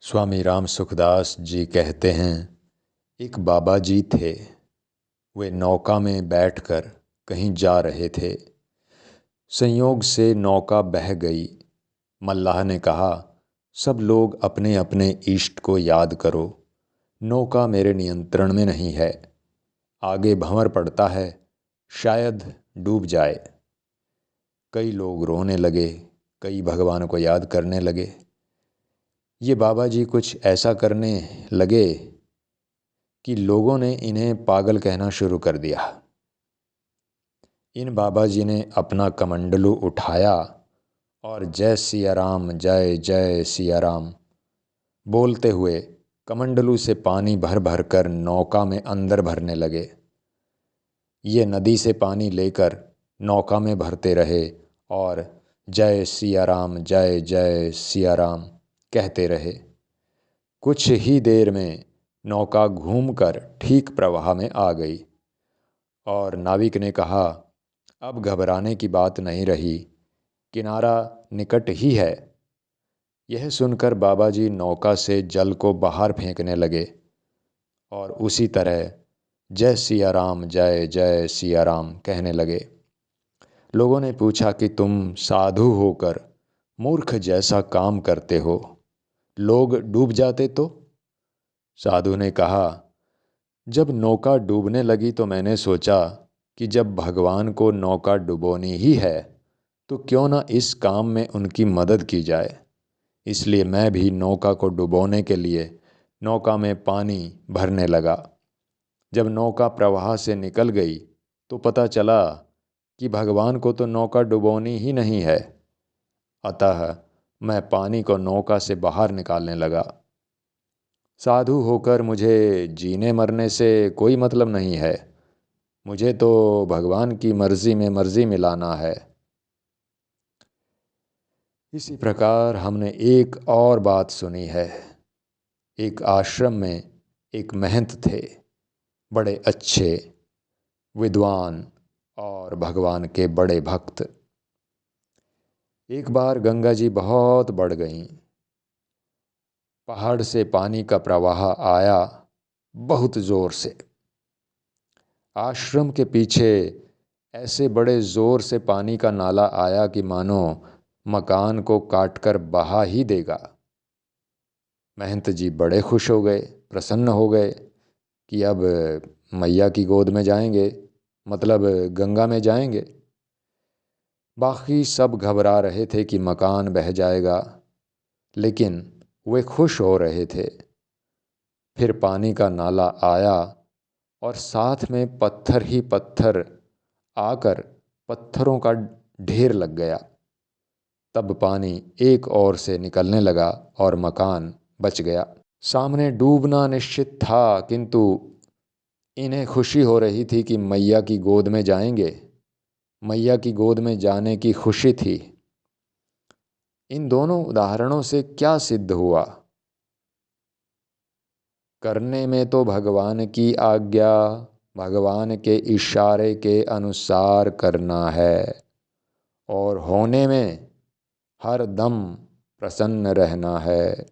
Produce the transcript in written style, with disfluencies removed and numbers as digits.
स्वामी राम सुखदास जी कहते हैं, एक बाबा जी थे। वे नौका में बैठकर कहीं जा रहे थे। संयोग से नौका बह गई। मल्लाह ने कहा, सब लोग अपने अपने इष्ट को याद करो। नौका मेरे नियंत्रण में नहीं है। आगे भंवर पड़ता है, शायद डूब जाए। कई लोग रोने लगे, कई भगवान को याद करने लगे। ये बाबा जी कुछ ऐसा करने लगे कि लोगों ने इन्हें पागल कहना शुरू कर दिया। इन बाबा जी ने अपना कमंडलू उठाया और जय सिया राम, जय जय सिया राम बोलते हुए कमंडलू से पानी भर भर कर नौका में अंदर भरने लगे। ये नदी से पानी लेकर नौका में भरते रहे और जय सिया राम, जय जय सिया राम कहते रहे। कुछ ही देर में नौका घूमकर ठीक प्रवाह में आ गई और नाविक ने कहा, अब घबराने की बात नहीं रही, किनारा निकट ही है। यह सुनकर बाबा जी नौका से जल को बाहर फेंकने लगे और उसी तरह जय सिया राम, जय जय सिया राम कहने लगे। लोगों ने पूछा कि तुम साधु होकर मूर्ख जैसा काम करते हो, लोग डूब जाते तो? साधु ने कहा, जब नौका डूबने लगी तो मैंने सोचा कि जब भगवान को नौका डुबोनी ही है तो क्यों ना इस काम में उनकी मदद की जाए। इसलिए मैं भी नौका को डुबोने के लिए नौका में पानी भरने लगा। जब नौका प्रवाह से निकल गई तो पता चला कि भगवान को तो नौका डुबोनी ही नहीं है। अतः मैं पानी को नौका से बाहर निकालने लगा। साधु होकर मुझे जीने मरने से कोई मतलब नहीं है। मुझे तो भगवान की मर्जी में मर्जी मिलाना है। इसी प्रकार हमने एक और बात सुनी है। एक आश्रम में एक महंत थे, बड़े अच्छे, विद्वान और भगवान के बड़े भक्त। एक बार गंगा जी बहुत बढ़ गईं। पहाड़ से पानी का प्रवाह आया बहुत जोर से। आश्रम के पीछे ऐसे बड़े जोर से पानी का नाला आया कि मानो मकान को काटकर बहा ही देगा। महंत जी बड़े खुश हो गए, प्रसन्न हो गए कि अब मैया की गोद में जाएंगे, मतलब गंगा में जाएंगे। बाकी सब घबरा रहे थे कि मकान बह जाएगा, लेकिन वे खुश हो रहे थे। फिर पानी का नाला आया और साथ में पत्थर ही पत्थर आकर पत्थरों का ढेर लग गया। तब पानी एक ओर से निकलने लगा और मकान बच गया। सामने डूबना निश्चित था, किंतु इन्हें खुशी हो रही थी कि मैया की गोद में जाएंगे। मैया की गोद में जाने की खुशी थी। इन दोनों उदाहरणों से क्या सिद्ध हुआ? करने में तो भगवान की आज्ञा, भगवान के इशारे के अनुसार करना है और होने में हर दम प्रसन्न रहना है।